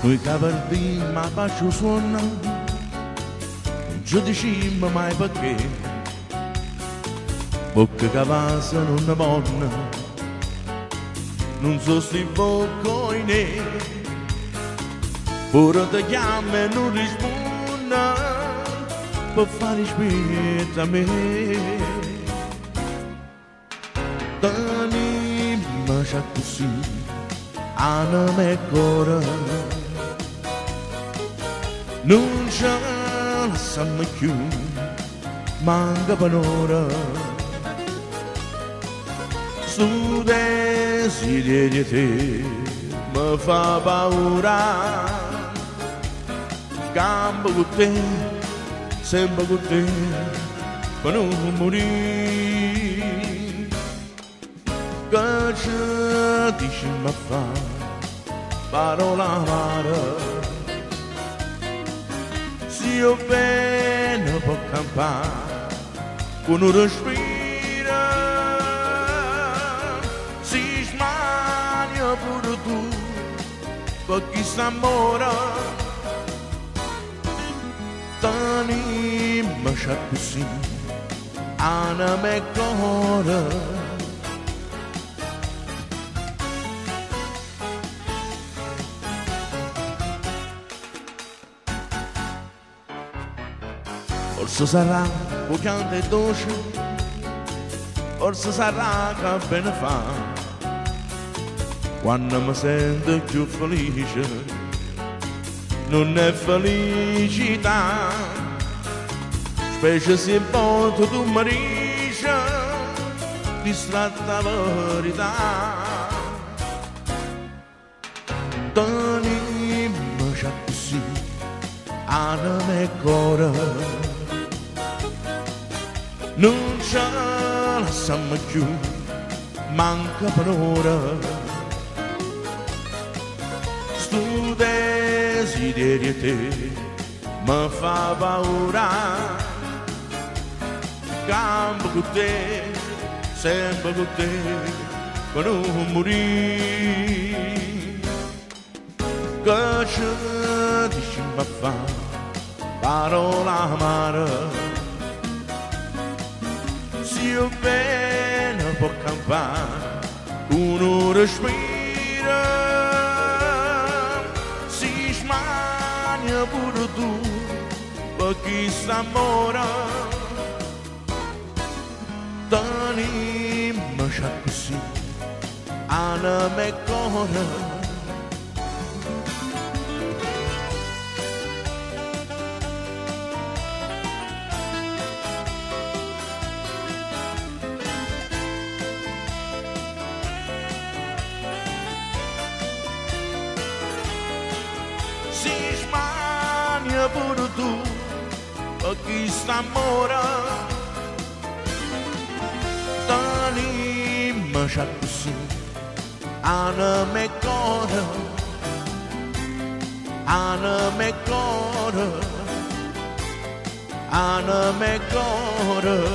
Noi cavalli ma bacio suona, non ci diciamo mai perché, bocca che passa non ne vonna, non so se voi ne, pure ti chiama e non risponda, per fare spetta a me. T'anima c'è così, anima e cuore, non ce la sanno più, manca per un'ora. Su desiderio di te mi fa paura, campo con te, sempre con te, per non morire. Che ci dici mi fa parola amara, io bene può campare con un respiro, si smania pure tu per chi s'ammora. T'anima c'è così, anima e cuore, forse sarà che canta e dolce, forse sarà che bene fa, quando mi sento più felice, non è felicità, specie se volto tu mi dici, distratta verità. T'anima c'è così, anima e cuore, non ce la sanno più, manca per ora. Sto desiderio te mi fa paura, campo con te, sempre con te, per non morire. Che ci dici mi fa parola amara, io bene può campare un respiro, si smania pure tu per chi s'ammora. T'anima c'è così, anima e cuore, si smania pure tu per chi s'ammora. T'anima c'è così, anima e cuore, anima e cuore, anima e cuore.